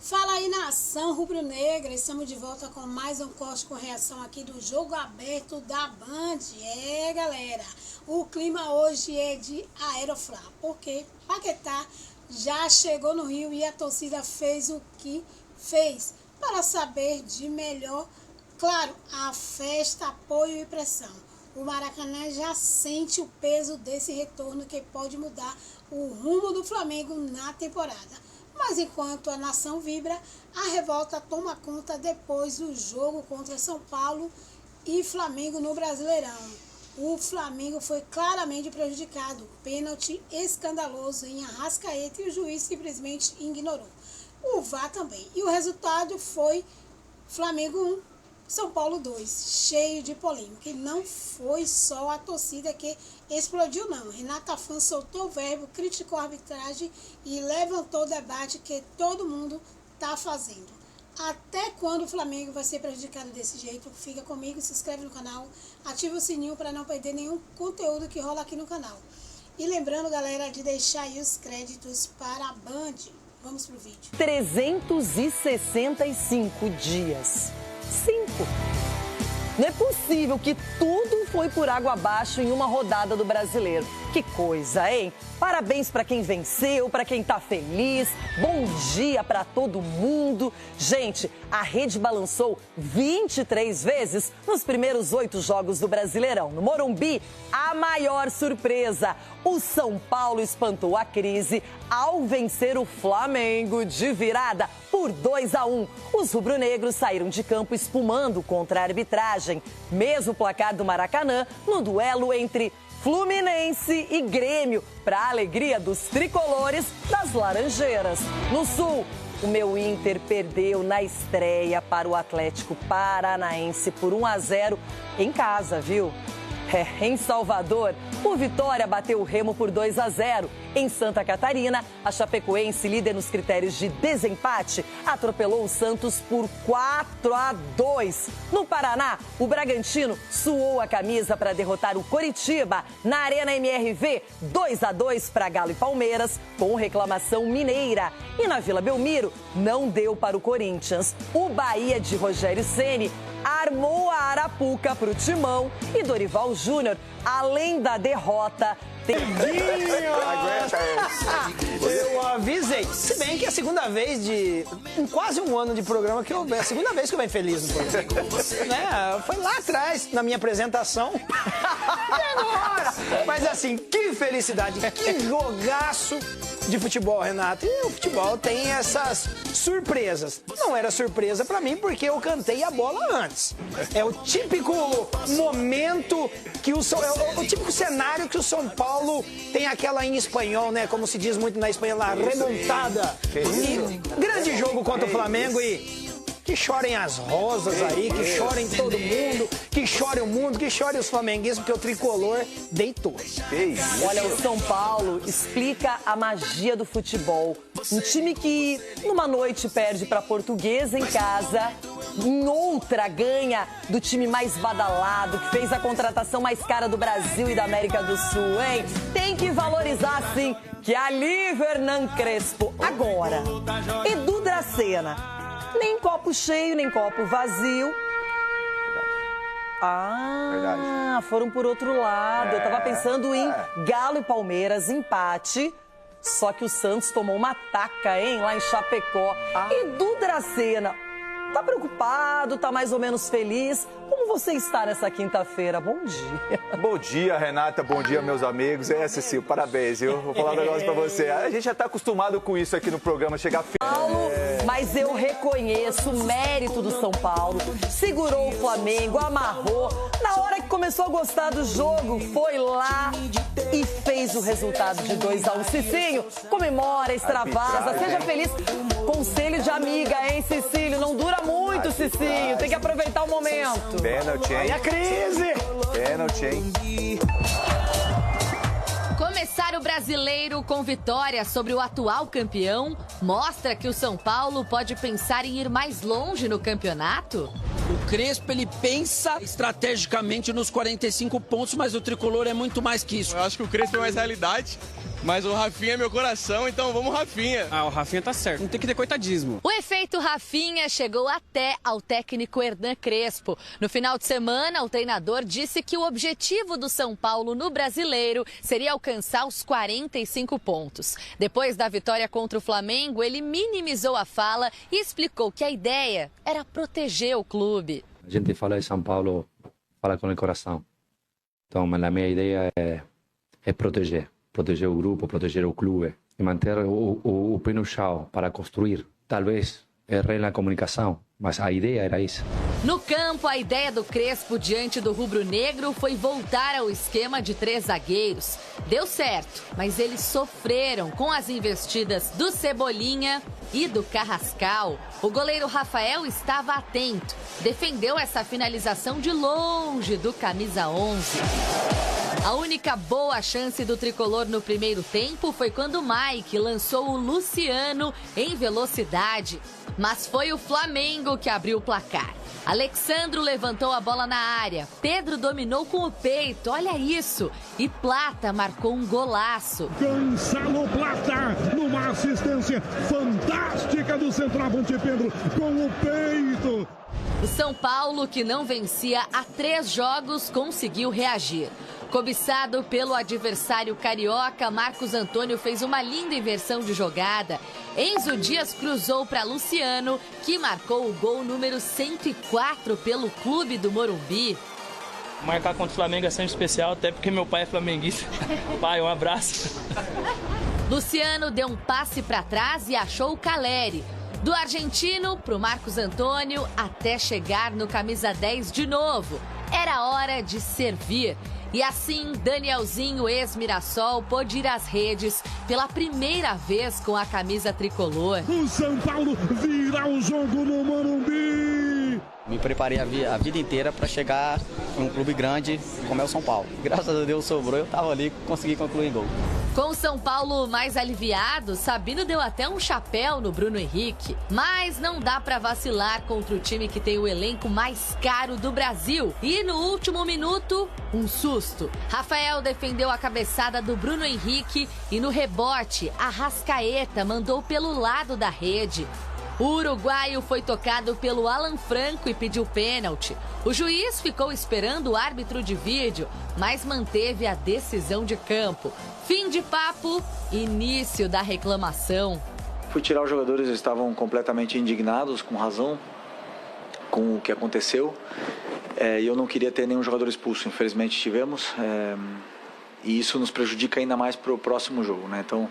Fala aí, nação rubro-negra, estamos de volta com mais um corte com reação aqui do Jogo Aberto da Band. Galera, o clima hoje é de aeroflá, porque Paquetá já chegou no Rio e a torcida fez o que fez para saber de melhor, claro, a festa, apoio e pressão. O Maracanã já sente o peso desse retorno que pode mudar o rumo do Flamengo na temporada. Mas enquanto a nação vibra, a revolta toma conta depois do jogo contra São Paulo e Flamengo no Brasileirão. O Flamengo foi claramente prejudicado, pênalti escandaloso em Arrascaeta e o juiz simplesmente ignorou. O VAR também. E o resultado foi Flamengo 1, São Paulo 2, cheio de polêmica. E não foi só a torcida que explodiu, não. Renata Fã soltou o verbo, criticou a arbitragem e levantou o debate que todo mundo está fazendo. Até quando o Flamengo vai ser prejudicado desse jeito? Fica comigo, se inscreve no canal, ativa o sininho para não perder nenhum conteúdo que rola aqui no canal. E lembrando, galera, de deixar aí os créditos para a Band. Vamos pro vídeo. 365 dias. 5. Não é possível que tudo foi por água abaixo em uma rodada do Brasileiro. Que coisa, hein? Parabéns para quem venceu, para quem tá feliz. Bom dia para todo mundo. Gente, a rede balançou 23 vezes nos primeiros 8 jogos do Brasileirão. No Morumbi, a maior surpresa. O São Paulo espantou a crise ao vencer o Flamengo de virada por 2-1. Os rubro-negros saíram de campo espumando contra a arbitragem. Mesmo placar do Maracanã no duelo entre Fluminense e Grêmio, para a alegria dos tricolores das Laranjeiras. No Sul, o meu Inter perdeu na estreia para o Atlético Paranaense por 1-0 em casa, viu? Em Salvador, o Vitória bateu o Remo por 2-0. Em Santa Catarina, a Chapecoense, líder nos critérios de desempate, atropelou o Santos por 4-2. No Paraná, o Bragantino suou a camisa para derrotar o Coritiba na Arena MRV, 2-2 para Galo e Palmeiras, com reclamação mineira. E na Vila Belmiro, não deu para o Corinthians. O Bahia de Rogério Ceni armou a Arapuca para o Timão e Dorival Júnior, além da derrota, Eu avisei. Se bem que é a segunda vez em quase um ano de programa que é a segunda vez que eu venho feliz no programa. Né? Foi lá atrás, na minha apresentação. E agora? Mas assim, que felicidade, que jogaço de futebol, Renato. E o futebol tem essas surpresas. Não era surpresa pra mim porque eu cantei a bola antes. É o típico momento que o típico cenário que o São Paulo tem aquela em espanhol, né? Como se diz muito na Espanha lá, remontada. E grande jogo contra o Flamengo e que chorem as rosas aí, que chorem todo mundo, que chore o mundo, que chore os flamenguistas, porque o tricolor deitou. Olha, o São Paulo explica a magia do futebol. Um time que, numa noite, perde para Portuguesa em casa, em outra ganha do time mais badalado, que fez a contratação mais cara do Brasil e da América do Sul, hein? Tem que valorizar, sim, que ali Hernan Crespo. Agora, Edu Dracena. Nem copo cheio, nem copo vazio. Verdade. Foram por outro lado. Eu tava pensando em Galo e Palmeiras, empate. Só que o Santos tomou uma taca, hein, lá em Chapecó. Edu Dracena, tá preocupado, tá mais ou menos feliz? Como você está nessa quinta-feira? Bom dia. Bom dia, Renata. Bom dia, meus amigos. Cecil, parabéns, viu? Vou falar um negócio pra você. A gente já tá acostumado com isso aqui no programa, chegar Mas eu reconheço o mérito do São Paulo. Segurou o Flamengo, amarrou. Na hora que começou a gostar do jogo, foi lá e fez o resultado de 2-1. Cicinho, comemora, extravasa, seja feliz. Conselho de amiga, hein, Cecílio? Não dura muito, Cicinho. Tem que aproveitar o momento. Pênalti, hein? E a crise! Pênalti, hein? Começar o Brasileiro com vitória sobre o atual campeão mostra que o São Paulo pode pensar em ir mais longe no campeonato? O Crespo, ele pensa estrategicamente nos 45 pontos, mas o Tricolor é muito mais que isso. Eu acho que o Crespo é mais realidade. Mas o Rafinha é meu coração, então vamos Rafinha. Ah, o Rafinha tá certo. Não tem que ter coitadismo. O efeito Rafinha chegou até ao técnico Hernan Crespo. No final de semana, o treinador disse que o objetivo do São Paulo no Brasileiro seria alcançar os 45 pontos. Depois da vitória contra o Flamengo, ele minimizou a fala e explicou que a ideia era proteger o clube. A gente fala de São Paulo, fala com o coração. Então, a minha ideia é proteger o grupo, proteger o clube e manter o pé no chão para construir. Talvez errei na comunicação, mas a ideia era isso. No campo, a ideia do Crespo diante do rubro-negro foi voltar ao esquema de 3 zagueiros. Deu certo, mas eles sofreram com as investidas do Cebolinha e do Carrascal. O goleiro Rafael estava atento, defendeu essa finalização de longe do camisa 11. A única boa chance do tricolor no primeiro tempo foi quando o Mike lançou o Luciano em velocidade. Mas foi o Flamengo que abriu o placar. Alexandro levantou a bola na área. Pedro dominou com o peito, olha isso. E Plata marcou um golaço. Gonçalo Plata, numa assistência fantástica do centroavante Pedro, com o peito. O São Paulo, que não vencia há 3 jogos, conseguiu reagir. Cobiçado pelo adversário carioca, Marcos Antônio fez uma linda inversão de jogada. Enzo Dias cruzou para Luciano, que marcou o gol número 104 pelo clube do Morumbi. Marcar contra o Flamengo é sempre especial, até porque meu pai é flamenguista. Pai, um abraço. Luciano deu um passe para trás e achou o Caleri. Do argentino para o Marcos Antônio, até chegar no camisa 10 de novo. Era hora de servir. E assim, Danielzinho, ex-Mirassol, pôde ir às redes pela primeira vez com a camisa tricolor. O São Paulo vira o jogo no Morumbi. Me preparei a vida inteira para chegar em um clube grande como é o São Paulo. Graças a Deus sobrou, eu estava ali e consegui concluir em gol. Com o São Paulo mais aliviado, Sabino deu até um chapéu no Bruno Henrique. Mas não dá para vacilar contra o time que tem o elenco mais caro do Brasil. E no último minuto, um susto. Rafael defendeu a cabeçada do Bruno Henrique e no rebote, Arrascaeta mandou pelo lado da rede. O uruguaio foi tocado pelo Alan Franco e pediu pênalti. O juiz ficou esperando o árbitro de vídeo, mas manteve a decisão de campo. Fim de papo, início da reclamação. Fui tirar os jogadores, eles estavam completamente indignados, com razão, com o que aconteceu. E eu não queria ter nenhum jogador expulso, infelizmente tivemos. E isso nos prejudica ainda mais para o próximo jogo, né? Então,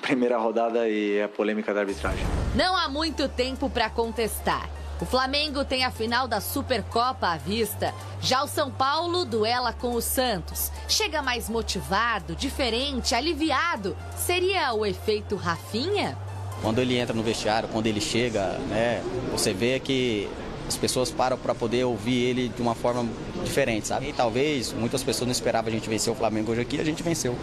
primeira rodada e a polêmica da arbitragem. Não há muito tempo para contestar. O Flamengo tem a final da Supercopa à vista. Já o São Paulo duela com o Santos. Chega mais motivado, diferente, aliviado. Seria o efeito Rafinha? Quando ele entra no vestiário, quando ele chega, né, você vê que as pessoas param para poder ouvir ele de uma forma diferente, sabe? E talvez muitas pessoas não esperavam a gente vencer o Flamengo hoje aqui, a gente venceu.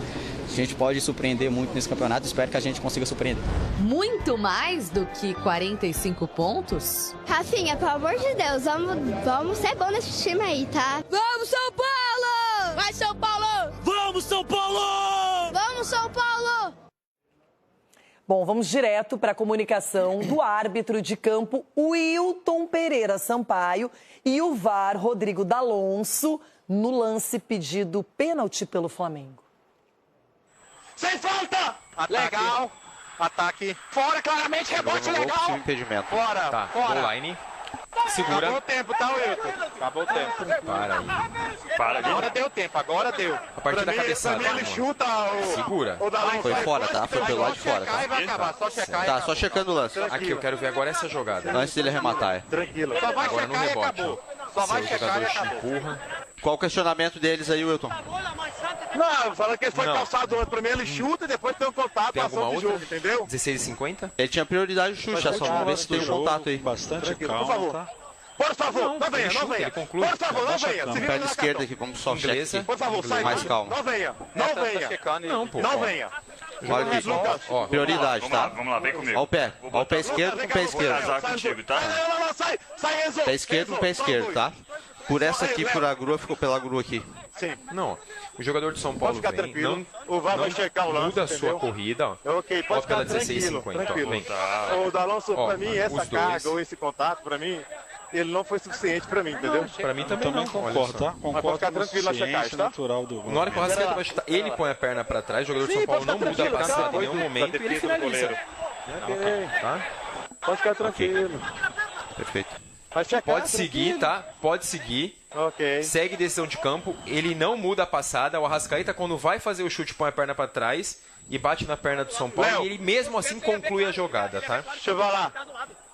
A gente pode surpreender muito nesse campeonato, espero que a gente consiga surpreender. Muito mais do que 45 pontos? Rafinha, pelo amor de Deus, vamos ser bom nesse time aí, tá? Vamos, São Paulo! Vai, São Paulo! Vamos, São Paulo! Vamos, São Paulo! Bom, vamos direto para a comunicação do árbitro de campo, Wilton Pereira Sampaio, e o VAR, Rodrigo D'Alonso, no lance pedido pênalti pelo Flamengo. Sem falta! Ataque. Legal. Ataque. Fora, claramente, rebote legal. Impedimento. Fora, tá. fora. Online. Segura. Acabou o tempo, tá, Wilton? Acabou o tempo. Para aí. Agora deu tempo, agora deu. A partir da cabeçada. Pra mim ele chuta o... Segura. Foi fora, tá? Foi pelo lado de fora, tá? Vai acabar, só checar. Tá, só checando o lance. Aqui, eu quero ver agora essa jogada. Antes dele arrematar. Tranquilo. Só vai agora no checar e rebote. acabou. Só vai checar e acabou. Empurra. Qual o questionamento deles aí, Wilton? Não, falando que ele foi calçado antes. Primeiro ele chuta e depois tem um contato, Tem ação alguma de outra? jogo, entendeu? 16,50? Ele tinha prioridade de chute, só vamos ver se tem um contato aí. Bastante Por calma, favor. tá? Por favor, não venha, não venha. Por favor, não venha. Se Pé de esquerda aqui, vamos só checar aqui. Por favor, sai. Mais calma. Não venha, não venha. Não, pô. Não venha. Olha aqui, ó, prioridade, tá? Vamos lá, vem comigo. Ó o pé esquerdo com o pé esquerdo. Sai, Pé esquerdo com o pé esquerdo, tá? Por essa aqui, por a grua, ficou pela grua aqui. Sim. Não, O jogador de São Paulo ficar vem, tranquilo. O VAR vai checar o lance, muda a sua entendeu? corrida, ó. Ok, pode Ó, pela ficar tranquilo, 16,50, ó, tranquilo. vem. O D'Alonso, Ó, pra mim, essa os carga dois. ou esse contato, pra mim, ele não foi suficiente pra mim, entendeu? Pra mim também não. Concordo, tá? Mas pode ficar tranquilo na checagem, tá? Natural do... Na hora que o Arrascaeta vai chutar, ele põe a perna pra trás, o jogador de São Paulo não muda a passada em nenhum momento e ele finaliza. Tá? Pode ficar tranquilo. Perfeito. Vai checar, Pode seguir, tá? Pode seguir. Ok. Segue decisão de campo. Ele não muda a passada. O Arrascaeta, quando vai fazer o chute, põe a perna pra trás e bate na perna do São Paulo. Léo. E ele mesmo assim conclui a jogada, tá? Deixa eu falar.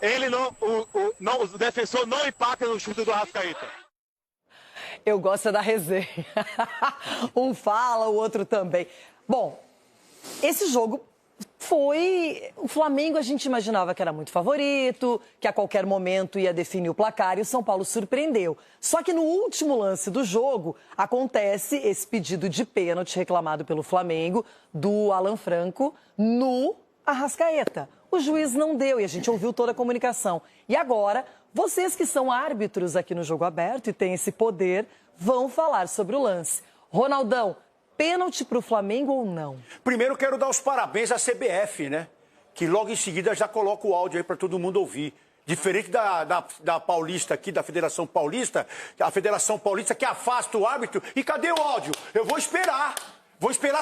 Ele não, o defensor não empata no chute do Arrascaeta. Eu gosto da resenha. Um fala, o outro também. Bom, esse jogo foi... O Flamengo a gente imaginava que era muito favorito, que a qualquer momento ia definir o placar e o São Paulo surpreendeu. Só que no último lance do jogo acontece esse pedido de pênalti reclamado pelo Flamengo do Alan Franco no Arrascaeta. O juiz não deu e a gente ouviu toda a comunicação. E agora, vocês que são árbitros aqui no Jogo Aberto e têm esse poder, vão falar sobre o lance. Ronaldão, pênalti para o Flamengo ou não? Primeiro quero dar os parabéns à CBF, né? Que logo em seguida já coloca o áudio aí para todo mundo ouvir. Diferente da Paulista aqui, da Federação Paulista, a Federação Paulista que afasta o árbitro. E cadê o áudio? Eu vou esperar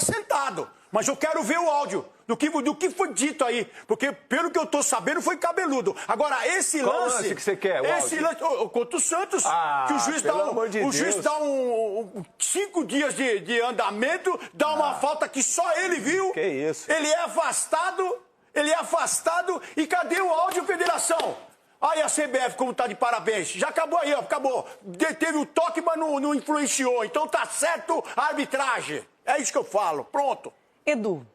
sentado. Mas eu quero ver o áudio do que foi dito aí. Porque, pelo que eu tô sabendo, foi cabeludo. Agora, esse Qual lance... lance que você quer, o esse áudio? lance... Contra o Santos, que o juiz pelo amor de o juiz Deus. dá 5 dias de andamento, dá uma falta que só ele viu. Que isso? Ele é afastado e cadê o áudio, Federação? Aí a CBF, como tá de parabéns. Já acabou aí, ó, acabou. Teve o toque, mas não influenciou. Então tá certo a arbitragem. É isso que eu falo. Pronto. Edu.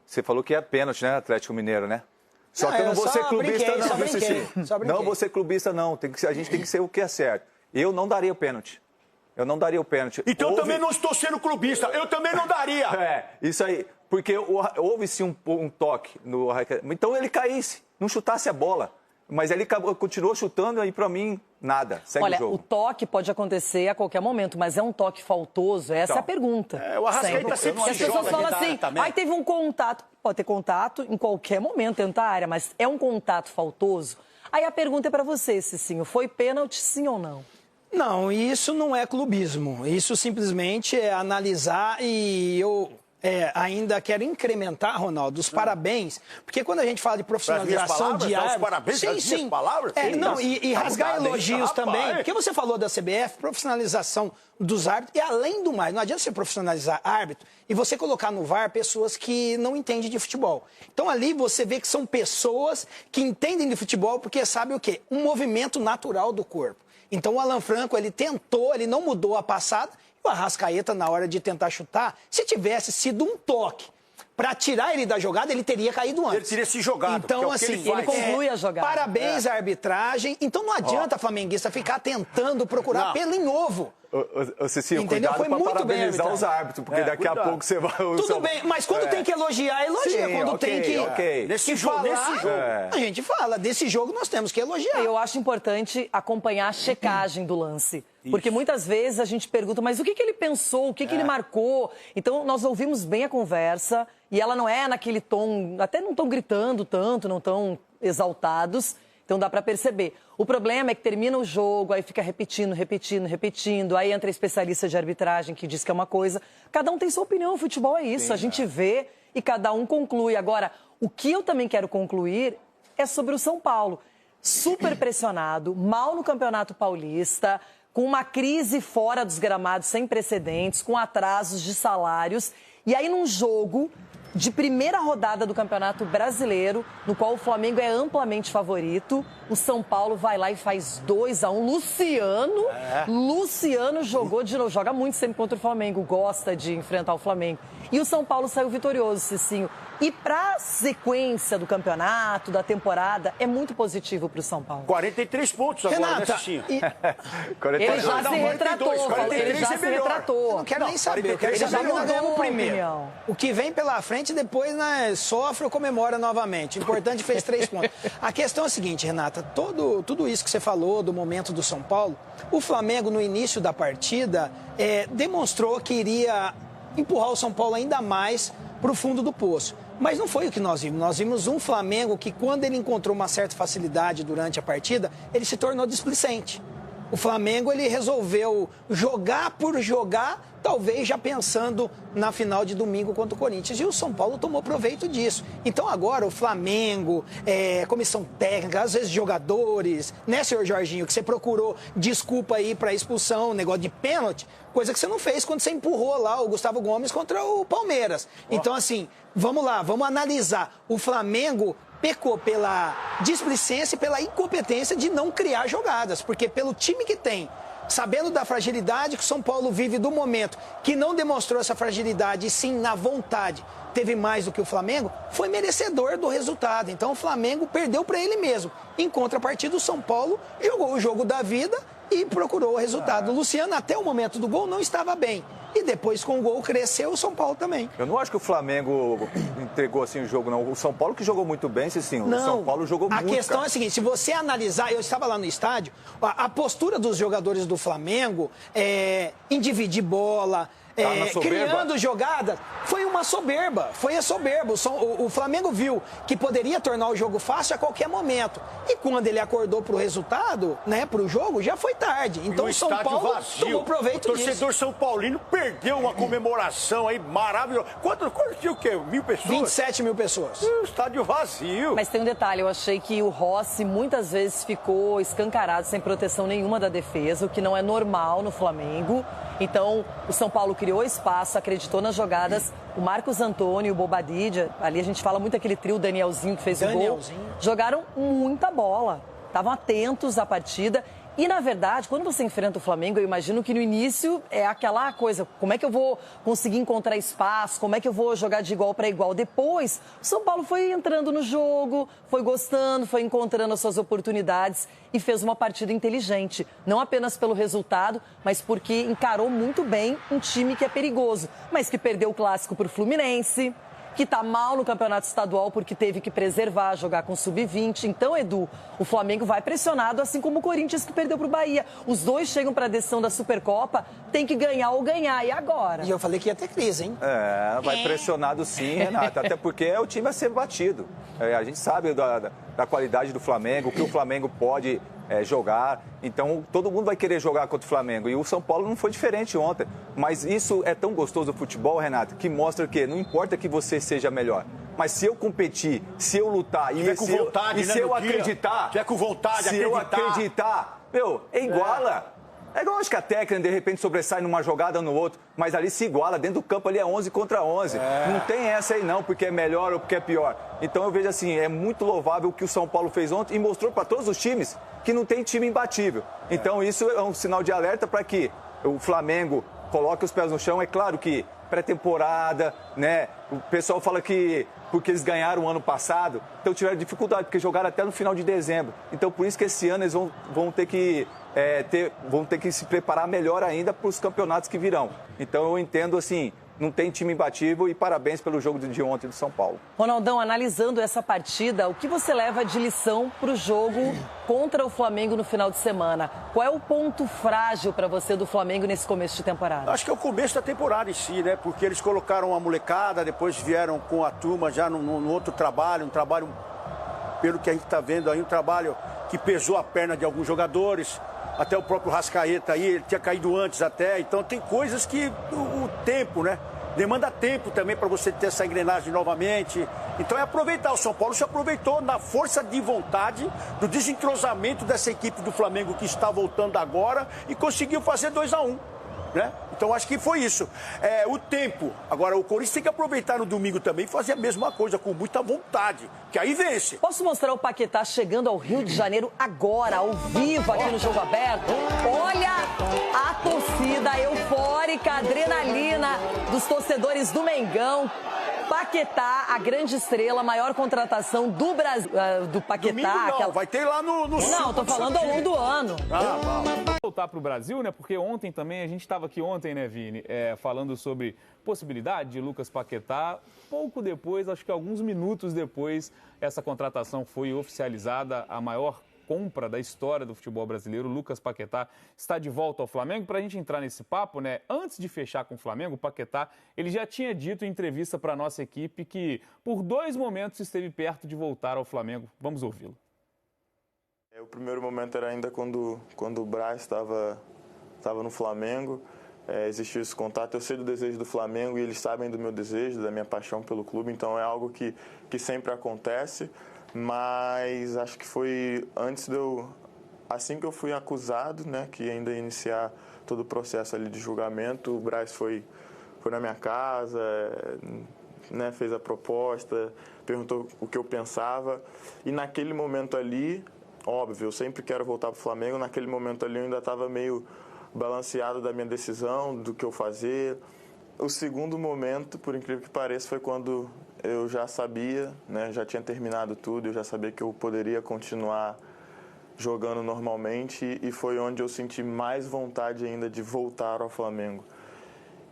Você falou que é pênalti, né, Atlético Mineiro, né? Só que eu não vou ser clubista, não. Não vou ser clubista, não. A gente tem que ser o que é certo. Eu não daria o pênalti. Então eu também não estou sendo clubista. Eu também não daria. É, isso aí. Porque houve-se um toque no... Então ele caísse, não chutasse a bola. Mas ele continuou chutando e, pra mim, nada. Segue o jogo. Olha, o toque pode acontecer a qualquer momento, mas é um toque faltoso? Essa é a pergunta. O Arrascaeta sempre as pessoas falam assim, aí teve um contato. Pode ter contato em qualquer momento dentro da área, mas é um contato faltoso? Aí a pergunta é pra você, Cicinho, foi pênalti sim ou não? Não, isso não é clubismo. Isso simplesmente é analisar e eu... ainda quero incrementar, Ronaldo, os parabéns, porque quando a gente fala de profissionalização de árbitro... Parabéns pelas minhas palavras? E rasgar elogios também, porque você falou da CBF, profissionalização dos árbitros, e além do mais, não adianta você profissionalizar árbitro e você colocar no VAR pessoas que não entendem de futebol. Então ali você vê que são pessoas que entendem de futebol porque sabem o quê? Um movimento natural do corpo. Então o Alan Franco, ele tentou, ele não mudou a passada. O Arrascaeta, na hora de tentar chutar, se tivesse sido um toque para tirar ele da jogada, ele teria caído antes. Ele teria se jogado. Então, assim, ele conclui a jogada. Parabéns à arbitragem. Então não adianta flamenguista ficar tentando procurar pelo em ovo. Cicinho, entendeu? cuidado para parabenizar os árbitros, porque daqui a pouco você vai... Tudo bem, mas quando tem que elogiar, elogia. Sim, quando tem que, Nesse jogo, a gente fala. Desse jogo nós temos que elogiar. Eu acho importante acompanhar a checagem do lance. Porque muitas vezes a gente pergunta, mas o que ele pensou, o que ele marcou? Então, nós ouvimos bem a conversa e ela não é naquele tom, até não estão gritando tanto, não estão exaltados. Então dá para perceber. O problema é que termina o jogo, aí fica repetindo. Aí entra a especialista de arbitragem que diz que é uma coisa. Cada um tem sua opinião, o futebol é isso. A gente vê e cada um conclui. Agora, o que eu também quero concluir é sobre o São Paulo. Super pressionado, mal no Campeonato Paulista, com uma crise fora dos gramados sem precedentes, com atrasos de salários. E aí num jogo de primeira rodada do Campeonato Brasileiro, no qual o Flamengo é amplamente favorito, o São Paulo vai lá e faz 2-1. Luciano jogou de novo, joga muito sempre contra o Flamengo, gosta de enfrentar o Flamengo. E o São Paulo saiu vitorioso, Cicinho. E para a sequência do campeonato, da temporada, é muito positivo para o São Paulo. 43 pontos agora, Renata, né, Cicinho? Ele já se retratou. Ele já se retratou. Eu não quero nem saber. Eu quero saber que nós ganhamos primeiro. O que vem pela frente, depois sofre ou comemora novamente. O importante, fez 3 pontos. A questão é a seguinte, Renata. Tudo isso que você falou do momento do São Paulo, o Flamengo, no início da partida, demonstrou que iria empurrar o São Paulo ainda mais para o fundo do poço. Mas não foi o que nós vimos. Nós vimos um Flamengo que, quando ele encontrou uma certa facilidade durante a partida, ele se tornou displicente. O Flamengo, ele resolveu jogar por jogar, talvez já pensando na final de domingo contra o Corinthians. E o São Paulo tomou proveito disso. Então agora o Flamengo, comissão técnica, às vezes jogadores, né, senhor Jorginho, que você procurou desculpa aí para expulsão, negócio de pênalti, coisa que você não fez quando você empurrou lá o Gustavo Gomes contra o Palmeiras. Então assim, vamos lá, vamos analisar. O Flamengo pecou pela displicência e pela incompetência de não criar jogadas, porque pelo time que tem, sabendo da fragilidade que o São Paulo vive do momento, que não demonstrou essa fragilidade e sim na vontade, teve mais do que o Flamengo, foi merecedor do resultado. Então o Flamengo perdeu para ele mesmo. Em contrapartida, o São Paulo jogou o jogo da vida e procurou o resultado. O Luciano, até o momento do gol, não estava bem. E depois, com o gol, cresceu o São Paulo também. Eu não acho que o Flamengo entregou assim o jogo, não. O São Paulo que jogou muito bem, sim. O São Paulo jogou muito. A questão é a seguinte, se você analisar, eu estava lá no estádio, a postura dos jogadores do Flamengo em dividir bola, criando jogadas, foi uma soberba, foi a soberba. O Flamengo viu que poderia tornar o jogo fácil a qualquer momento. E quando ele acordou pro resultado, né, pro jogo, já foi tarde. Então o São Paulo tomou proveito disso. O torcedor São Paulino perdeu uma comemoração aí maravilhosa. Quanto tinha o quê? 1.000 pessoas? 27 mil pessoas. Estádio vazio. Mas tem um detalhe, eu achei que o Rossi muitas vezes ficou escancarado, sem proteção nenhuma da defesa, o que não é normal no Flamengo. Então, o São Paulo criou espaço, acreditou nas jogadas. O Marcos Antônio e o Bobadilla, ali a gente fala muito aquele trio, o Danielzinho que fez o gol, jogaram muita bola, estavam atentos à partida. E, na verdade, quando você enfrenta o Flamengo, eu imagino que no início é aquela coisa, como é que eu vou conseguir encontrar espaço, como é que eu vou jogar de igual para igual. Depois, o São Paulo foi entrando no jogo, foi gostando, foi encontrando as suas oportunidades e fez uma partida inteligente. Não apenas pelo resultado, mas porque encarou muito bem um time que é perigoso, mas que perdeu o clássico para o Fluminense, que está mal no campeonato estadual porque teve que preservar, jogar com sub-20. Então, Edu, o Flamengo vai pressionado, assim como o Corinthians que perdeu para o Bahia. Os dois chegam para a decisão da Supercopa, tem que ganhar ou ganhar. E agora? E eu falei que ia ter crise, hein? Vai pressionado sim, Renata, até porque é o time a ser batido. A gente sabe da qualidade do Flamengo, o que o Flamengo pode jogar. Então, todo mundo vai querer jogar contra o Flamengo. E o São Paulo não foi diferente ontem. Mas isso é tão gostoso do futebol, Renato, que mostra que não importa que você seja melhor. Mas se eu competir, se eu lutar e se eu acreditar... Tiver com vontade, se eu acreditar, iguala. É lógico que a técnica, de repente, sobressai numa jogada ou no outro, mas ali se iguala, dentro do campo ali é 11 contra 11. Não tem essa aí não, porque é melhor ou porque é pior. Então eu vejo assim, é muito louvável o que o São Paulo fez ontem e mostrou para todos os times que não tem time imbatível. Então isso é um sinal de alerta para que o Flamengo coloque os pés no chão. É claro que pré-temporada, né? O pessoal fala que porque eles ganharam o ano passado, então tiveram dificuldade, porque jogaram até no final de dezembro. Então por isso que esse ano eles vão ter que se preparar melhor ainda para os campeonatos que virão. Então eu entendo assim, não tem time imbatível e parabéns pelo jogo de ontem do São Paulo. Ronaldão, analisando essa partida, o que você leva de lição para o jogo contra o Flamengo no final de semana? Qual é o ponto frágil para você do Flamengo nesse começo de temporada? Acho que é o começo da temporada em si, né? Porque eles colocaram uma molecada, depois vieram com a turma já no outro trabalho, um trabalho, pelo que a gente está vendo aí, um trabalho que pesou a perna de alguns jogadores. Até o próprio Rascaeta aí, ele tinha caído antes até. Então tem coisas que o tempo, né? Demanda tempo também para você ter essa engrenagem novamente. Então é aproveitar. O São Paulo se aproveitou na força de vontade do desentrosamento dessa equipe do Flamengo que está voltando agora e conseguiu fazer 2-1. Né? Então acho que foi isso. O tempo. Agora o Corinthians tem que aproveitar no domingo também e fazer a mesma coisa com muita vontade, que aí vence. Posso mostrar o Paquetá chegando ao Rio de Janeiro agora, ao vivo aqui no Jogo Aberto? Olha a torcida eufórica, adrenalina dos torcedores do Mengão. Paquetá Paquetá, a grande estrela, a maior contratação do Brasil, do Paquetá. Domingo não, vai ter lá no Não, tô falando ao longo do ano. Vamos voltar para o Brasil, né? Porque ontem também, a gente estava aqui ontem, né, Vini, falando sobre possibilidade de Lucas Paquetá. Pouco depois, acho que alguns minutos depois, essa contratação foi oficializada, a maior compra da história do futebol brasileiro. Lucas Paquetá está de volta ao Flamengo. Para a gente entrar nesse papo, né? Antes de fechar com o Flamengo, o Paquetá, ele já tinha dito em entrevista para a nossa equipe que por 2 momentos esteve perto de voltar ao Flamengo. Vamos ouvi-lo. O primeiro momento era ainda quando o Braz estava no Flamengo. Existiu esse contato. Eu sei do desejo do Flamengo e eles sabem do meu desejo, da minha paixão pelo clube. Então é algo que sempre acontece. Mas acho que foi antes assim que eu fui acusado, né, que ainda ia iniciar todo o processo ali de julgamento, o Braz foi na minha casa, né, fez a proposta, perguntou o que eu pensava. E naquele momento ali, óbvio, eu sempre quero voltar para o Flamengo, naquele momento ali eu ainda estava meio balanceado da minha decisão, do que eu fazer. O segundo momento, por incrível que pareça, foi quando eu já sabia, né, já tinha terminado tudo, eu já sabia que eu poderia continuar jogando normalmente e foi onde eu senti mais vontade ainda de voltar ao Flamengo.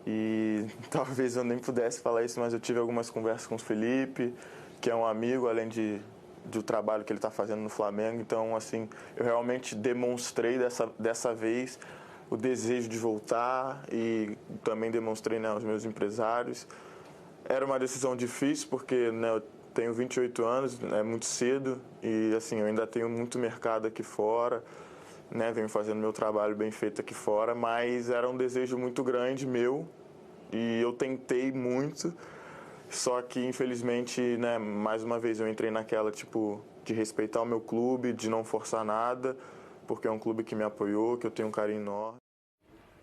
E talvez eu nem pudesse falar isso, mas eu tive algumas conversas com o Felipe, que é um amigo, além do trabalho que ele está fazendo no Flamengo. Então, assim, eu realmente demonstrei dessa vez o desejo de voltar e também demonstrei, né, aos meus empresários. Era uma decisão difícil porque, né, eu tenho 28 anos, é muito cedo e assim, eu ainda tenho muito mercado aqui fora, né, venho fazendo meu trabalho bem feito aqui fora, mas era um desejo muito grande meu e eu tentei muito, só que infelizmente, né, mais uma vez eu entrei naquela tipo de respeitar o meu clube, de não forçar nada, porque é um clube que me apoiou, que eu tenho um carinho enorme.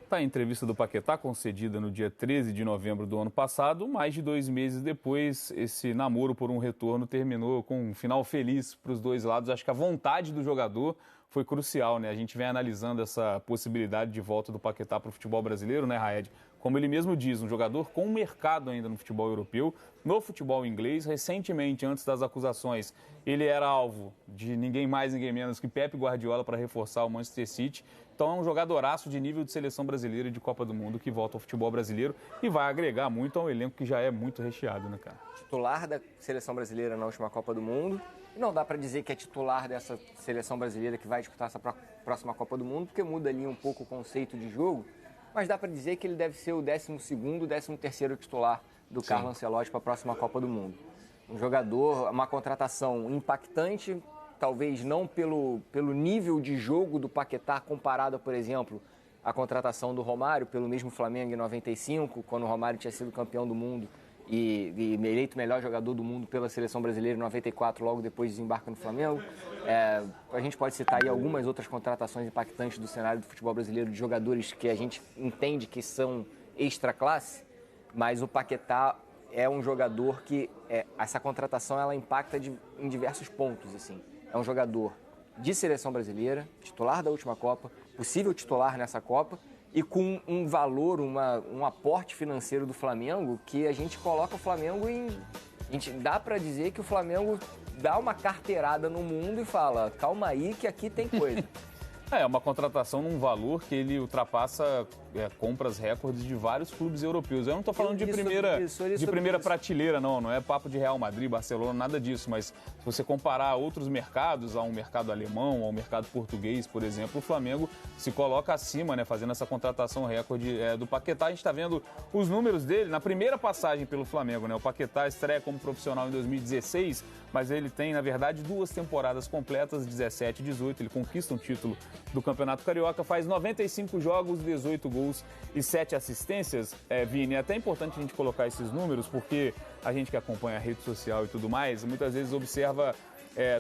A entrevista do Paquetá, concedida no dia 13 de novembro do ano passado, mais de 2 meses depois, esse namoro por um retorno terminou com um final feliz para os dois lados. Acho que a vontade do jogador foi crucial, né? A gente vem analisando essa possibilidade de volta do Paquetá para o futebol brasileiro, né, Raed? Como ele mesmo diz, um jogador com mercado ainda no futebol europeu, no futebol inglês. Recentemente, antes das acusações, ele era alvo de ninguém mais, ninguém menos que Pep Guardiola para reforçar o Manchester City. Então é um jogadoraço de nível de seleção brasileira e de Copa do Mundo que volta ao futebol brasileiro e vai agregar muito ao elenco que já é muito recheado, né, cara? Titular da seleção brasileira na última Copa do Mundo. Não dá para dizer que é titular dessa seleção brasileira que vai disputar essa próxima Copa do Mundo, porque muda ali um pouco o conceito de jogo. Mas dá para dizer que ele deve ser o 12º, 13º titular do Carlo Ancelotti para a próxima Copa do Mundo. Um jogador, uma contratação impactante, talvez não pelo nível de jogo do Paquetá comparado, por exemplo, à contratação do Romário pelo mesmo Flamengo em 95, quando o Romário tinha sido campeão do mundo e eleito melhor jogador do mundo pela seleção brasileira em 94, logo depois desembarca no Flamengo. A gente pode citar aí algumas outras contratações impactantes do cenário do futebol brasileiro, de jogadores que a gente entende que são extra classe, mas o Paquetá é um jogador que essa contratação ela impacta em diversos pontos, assim. É um jogador de seleção brasileira, titular da última Copa, possível titular nessa Copa, e com um valor, um aporte financeiro do Flamengo que a gente coloca o Flamengo em... A gente dá para dizer que o Flamengo dá uma carteirada no mundo e fala, calma aí que aqui tem coisa. É uma contratação num valor que ele ultrapassa compras recordes de vários clubes europeus. Eu não estou falando de primeira prateleira, não é papo de Real Madrid, Barcelona, nada disso, mas se você comparar outros mercados, a um mercado alemão, ao mercado português, por exemplo, o Flamengo se coloca acima, né, fazendo essa contratação recorde do Paquetá. A gente está vendo os números dele na primeira passagem pelo Flamengo, né? O Paquetá estreia como profissional em 2016, mas ele tem, na verdade, 2 temporadas completas, 17 e 18, ele conquista um título do Campeonato Carioca, faz 95 jogos, 18 gols e 7 assistências. Vini, é até importante a gente colocar esses números, porque a gente que acompanha a rede social e tudo mais, muitas vezes observa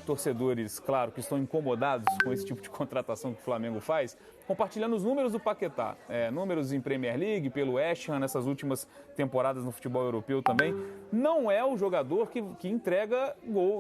torcedores, claro, que estão incomodados com esse tipo de contratação que o Flamengo faz, compartilhando os números do Paquetá. Números em Premier League, pelo West Ham, nessas últimas temporadas no futebol europeu também. Não é o jogador que entrega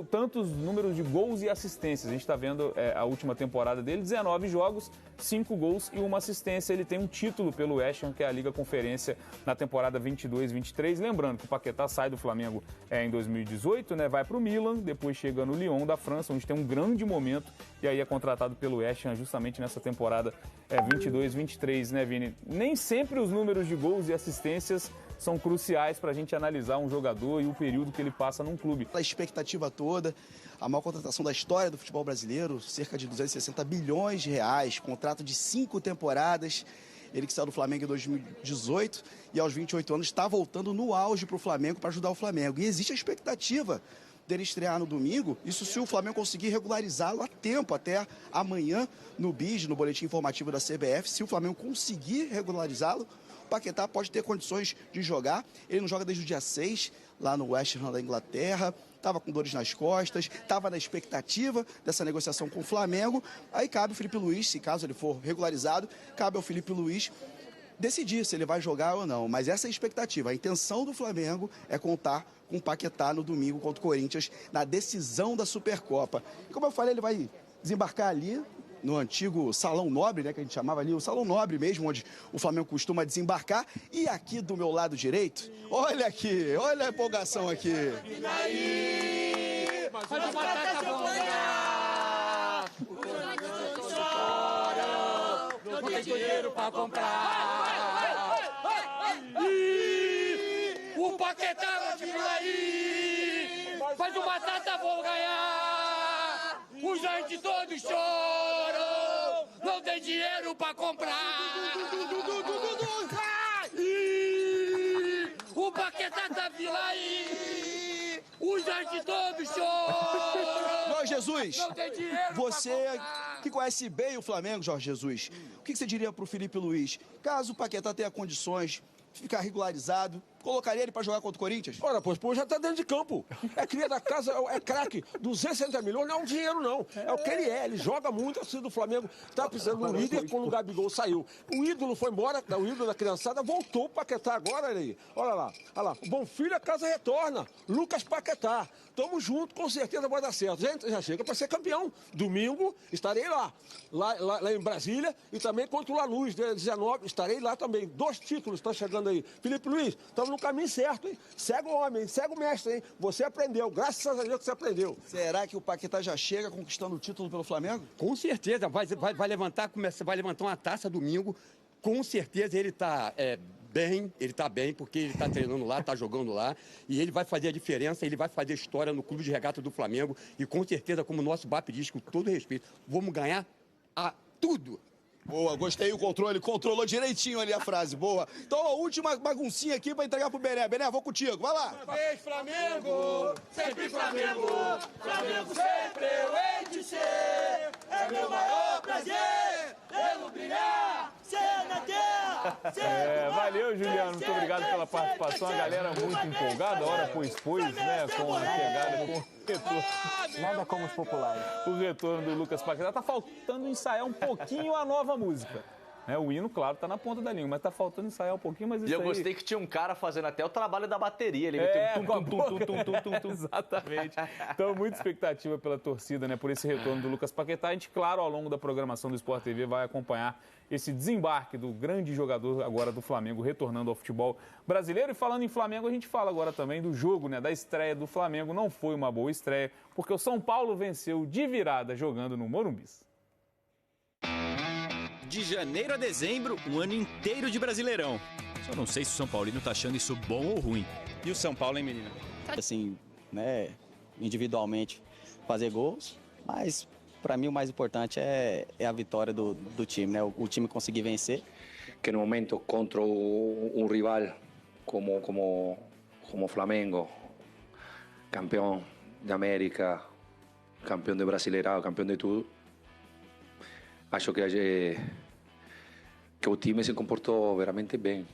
tantos números de gols e assistências. A gente está vendo a última temporada dele, 19 jogos, 5 gols e 1 assistência. Ele tem um título pelo West Ham, que é a Liga Conferência, na temporada 22-23. Lembrando que o Paquetá sai do Flamengo em 2018, né? Vai para o Milan, depois chega no Lyon da França, onde tem um grande momento, e aí é contratado pelo West Ham justamente nessa temporada 22-23, né, Vini? Nem sempre os números de gols e assistências são cruciais para a gente analisar um jogador e o período que ele passa num clube. A expectativa toda, a maior contratação da história do futebol brasileiro, cerca de 260 bilhões de reais, contrato de 5 temporadas. Ele que saiu do Flamengo em 2018 e aos 28 anos está voltando no auge para o Flamengo, para ajudar o Flamengo. E existe a expectativa dele estrear no domingo, isso se o Flamengo conseguir regularizá-lo a tempo, até amanhã no BID, no Boletim Informativo da CBF. Se o Flamengo conseguir regularizá-lo, o Paquetá pode ter condições de jogar. Ele não joga desde o dia 6, lá no West Ham da Inglaterra, estava com dores nas costas, estava na expectativa dessa negociação com o Flamengo. Aí cabe o Felipe Luiz, se caso ele for regularizado, cabe ao Felipe Luiz decidir se ele vai jogar ou não. Mas essa é a expectativa. A intenção do Flamengo é contar com o Paquetá no domingo contra o Corinthians, na decisão da Supercopa. E como eu falei, ele vai desembarcar ali no antigo Salão Nobre, né, que a gente chamava ali, o Salão Nobre mesmo, onde o Flamengo costuma desembarcar. E aqui do meu lado direito, olha aqui, olha a empolgação aqui. E daí? Mas a batata vão ganhar. Os choram, não tem dinheiro pra comprar. O Paquetá vai vir aí. Mas o batata vão ganhar. Os antes todos choram, não tem dinheiro pra comprar. O Paquetá tá vindo aí. Os antes todos choram. Jorge Jesus, você que conhece bem o Flamengo, Jorge Jesus, o que você diria pro Felipe Luiz? Caso o Paquetá tenha condições de ficar regularizado, colocaria ele para jogar contra o Corinthians? Ora, pois, já tá dentro de campo. É cria da casa, é craque. 260 milhões não é um dinheiro, não. É o que ele é. Ele joga muito assim do Flamengo. Tá precisando de um líder quando o Gabigol saiu. O ídolo foi embora, o ídolo da criançada voltou para Paquetá agora, olha aí. Olha lá. O Bom Filho, a casa retorna. Lucas Paquetá. Tamo junto, com certeza vai dar certo. Gente, já chega para ser campeão. Domingo estarei lá em Brasília, e também contra o Lanús, dia 19, estarei lá também. 2 títulos estão chegando aí. Felipe Luiz, estamos no caminho certo, hein? Segue o homem, segue o mestre, hein? Você aprendeu, graças a Deus que você aprendeu. Será que o Paquetá já chega conquistando o título pelo Flamengo? Com certeza, vai levantar uma taça domingo. Com certeza ele está bem, porque ele está treinando lá, está jogando lá, e ele vai fazer a diferença, ele vai fazer história no Clube de Regata do Flamengo, e com certeza, como o nosso BAP diz, com todo respeito, vamos ganhar a tudo. Boa, gostei o controle, controlou direitinho ali a frase, boa. Então, a última baguncinha aqui pra entregar pro Bené. Bené, vou contigo, vai lá. Vez Flamengo, sempre Flamengo, Flamengo sempre eu hei de ser. É meu maior prazer, pelo brilhar, ser na terra, ser valeu, Juliano, muito obrigado pela participação. A galera muito empolgada, a hora pois, né, com a chegada, com o retorno. Nada como os populares. O retorno do Lucas Paquetá. Tá faltando ensaiar um pouquinho a nova música. O hino, claro, tá na ponta da língua, mas tá faltando ensaiar um pouquinho, mas isso E eu gostei que tinha um cara fazendo até o trabalho da bateria. Ele tum. Exatamente. Então, muita expectativa pela torcida, né, por esse retorno do Lucas Paquetá. A gente, claro, ao longo da programação do Sport TV vai acompanhar esse desembarque do grande jogador agora do Flamengo, retornando ao futebol brasileiro. E falando em Flamengo, a gente fala agora também do jogo, né, da estreia do Flamengo. Não foi uma boa estreia, porque o São Paulo venceu de virada jogando no Morumbi. De janeiro a dezembro, um ano inteiro de Brasileirão. Só não sei se o São Paulino tá achando isso bom ou ruim. E o São Paulo, hein, menina? Assim, né, individualmente fazer gols, mas para mim o mais importante é a vitória do time, né? O time conseguir vencer. Que no momento contra um rival como Flamengo, campeão da América, campeão de Brasileirão, campeão de tudo, acho que o time se comportou realmente bem.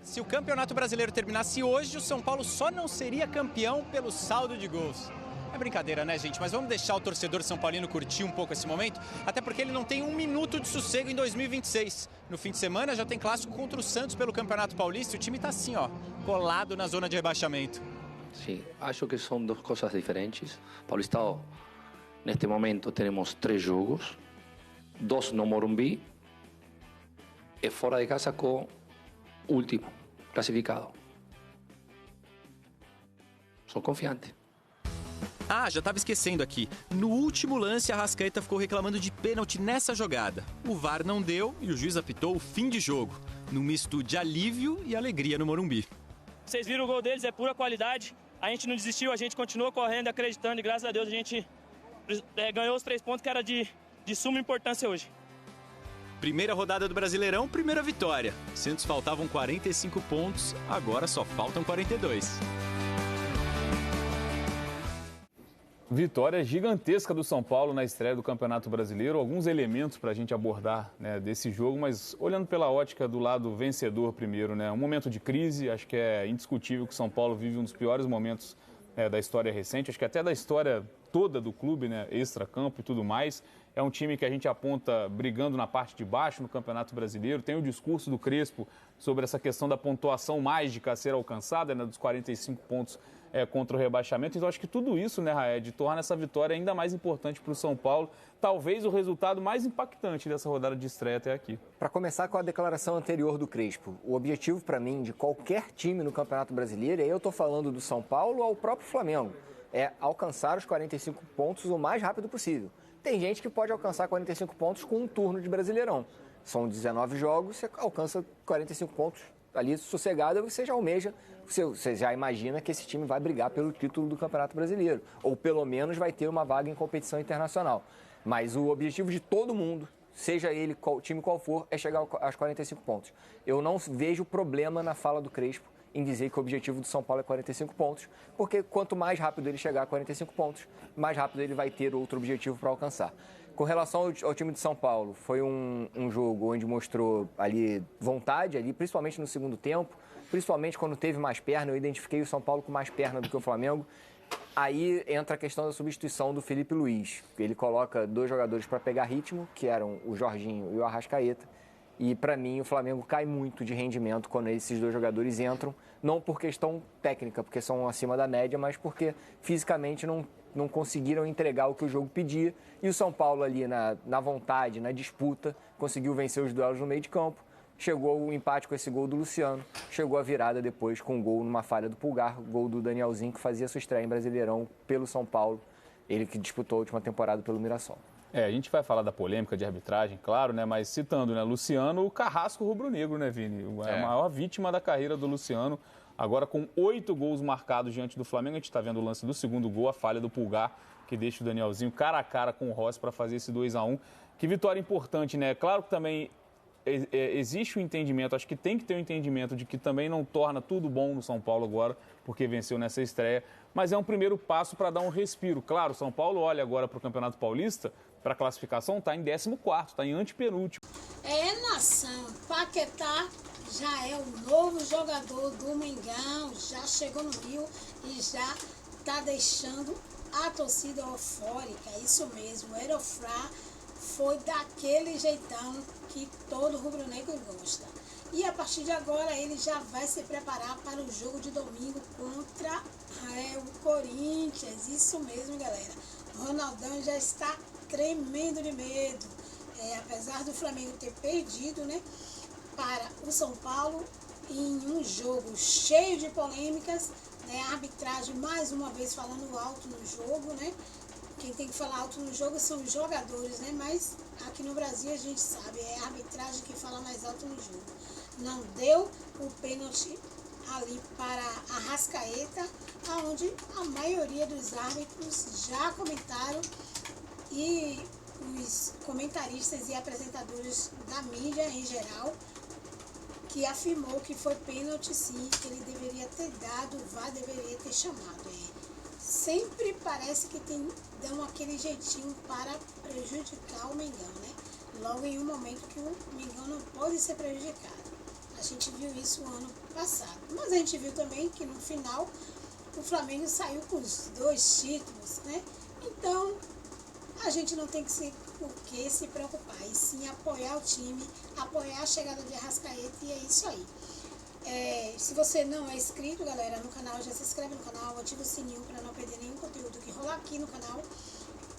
Se o Campeonato Brasileiro terminasse hoje, o São Paulo só não seria campeão pelo saldo de gols. É brincadeira, né, gente? Mas vamos deixar o torcedor são paulino curtir um pouco esse momento, até porque ele não tem um minuto de sossego em 2026. No fim de semana já tem clássico contra o Santos pelo Campeonato Paulista e o time tá assim, ó, colado na zona de rebaixamento. Sim, acho que são duas coisas diferentes. Paulista, neste momento, temos 3 jogos, 2 no Morumbi e fora de casa com o último classificado. Sou confiante. Ah, já estava esquecendo aqui. No último lance, a Arrascaeta ficou reclamando de pênalti nessa jogada. O VAR não deu e o juiz apitou o fim de jogo, num misto de alívio e alegria no Morumbi. Vocês viram o gol deles, é pura qualidade. A gente não desistiu, a gente continua correndo, acreditando e graças a Deus a gente ganhou os 3 pontos que era de suma importância hoje. Primeira rodada do Brasileirão, primeira vitória. Santos faltavam 45 pontos, agora só faltam 42. Vitória gigantesca do São Paulo na estreia do Campeonato Brasileiro. Alguns elementos para a gente abordar, né, desse jogo, mas olhando pela ótica do lado vencedor primeiro, né? Um momento de crise, acho que é indiscutível que o São Paulo vive um dos piores momentos da história recente, acho que até da história toda do clube, né, extra-campo e tudo mais. É um time que a gente aponta brigando na parte de baixo no Campeonato Brasileiro. Tem o discurso do Crespo sobre essa questão da pontuação mágica a ser alcançada, né, dos 45 pontos contra o rebaixamento. Então, acho que tudo isso, né, Raed, torna essa vitória ainda mais importante para o São Paulo. Talvez o resultado mais impactante dessa rodada de estreia até aqui. Para começar com a declaração anterior do Crespo, o objetivo para mim de qualquer time no Campeonato Brasileiro, e aí eu estou falando do São Paulo ao próprio Flamengo, é alcançar os 45 pontos o mais rápido possível. Tem gente que pode alcançar 45 pontos com um turno de Brasileirão. São 19 jogos, você alcança 45 pontos ali sossegado, você já almeja, você já imagina que esse time vai brigar pelo título do Campeonato Brasileiro, ou pelo menos vai ter uma vaga em competição internacional. Mas o objetivo de todo mundo, seja ele time qual for, é chegar aos 45 pontos. Eu não vejo problema na fala do Crespo em dizer que o objetivo do São Paulo é 45 pontos, porque quanto mais rápido ele chegar a 45 pontos, mais rápido ele vai ter outro objetivo para alcançar. Com relação ao time de São Paulo, foi um jogo onde mostrou ali vontade, ali, principalmente no segundo tempo, principalmente quando teve mais perna. Eu identifiquei o São Paulo com mais perna do que o Flamengo. Aí entra a questão da substituição do Felipe Luiz. Ele coloca 2 jogadores para pegar ritmo, que eram o Jorginho e o Arrascaeta. E, para mim, o Flamengo cai muito de rendimento quando esses 2 jogadores entram. Não por questão técnica, porque são acima da média, mas porque fisicamente não conseguiram entregar o que o jogo pedia. E o São Paulo ali na vontade, na disputa, conseguiu vencer os duelos no meio de campo. Chegou o empate com esse gol do Luciano. Chegou a virada depois com um gol numa falha do Pulgar. Gol do Danielzinho, que fazia sua estreia em Brasileirão pelo São Paulo. Ele que disputou a última temporada pelo Mirassol. A gente vai falar da polêmica de arbitragem, claro, né? Mas citando, né, Luciano, o carrasco rubro-negro, né, Vini? A maior vítima da carreira do Luciano. Agora com 8 gols marcados diante do Flamengo, a gente está vendo o lance do segundo gol, a falha do Pulgar, que deixa o Danielzinho cara a cara com o Rossi para fazer esse 2-1. Que vitória importante, né? Claro que também existe o entendimento, acho que tem que ter o entendimento de que também não torna tudo bom no São Paulo agora, porque venceu nessa estreia, mas é um primeiro passo para dar um respiro. Claro, o São Paulo olha agora para o Campeonato Paulista, para a classificação, está em 14º, está em antepenúltimo. É nação, Paquetá já é o novo jogador do Mengão, já chegou no Rio e já está deixando a torcida eufórica, isso mesmo, o Aeroflá foi daquele jeitão que todo rubro-negro gosta. E a partir de agora ele já vai se preparar para o jogo de domingo contra o Corinthians. Isso mesmo, galera. O Ronaldão já está tremendo de medo. Apesar do Flamengo ter perdido, né, para o São Paulo em um jogo cheio de polêmicas, né, a arbitragem mais uma vez falando alto no jogo, né? Quem tem que falar alto no jogo são os jogadores, né? Mas aqui no Brasil a gente sabe, é a arbitragem que fala mais alto no jogo. Não deu o pênalti ali para a Arrascaeta, onde a maioria dos árbitros já comentaram e os comentaristas e apresentadores da mídia em geral que afirmou que foi pênalti sim, que ele deveria ter dado, o VAR deveria ter chamado. Sempre parece que dão aquele jeitinho para prejudicar o Mengão, né? Logo em um momento que o Mengão não pode ser prejudicado. A gente viu isso o ano passado. Mas a gente viu também que no final o Flamengo saiu com os 2 títulos, né? Então, a gente não tem que se preocupar, e sim apoiar o time, apoiar a chegada de Arrascaeta, e é isso aí. Se você não é inscrito, galera, no canal, já se inscreve no canal, ativa o sininho para não perder nenhum conteúdo que rolar aqui no canal.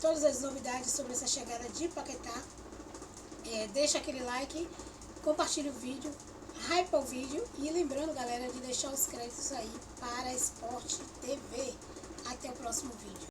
Todas as novidades sobre essa chegada de Paquetá. Deixa aquele like, compartilha o vídeo, hypa o vídeo e lembrando, galera, de deixar os créditos aí para Sport TV. Até o próximo vídeo.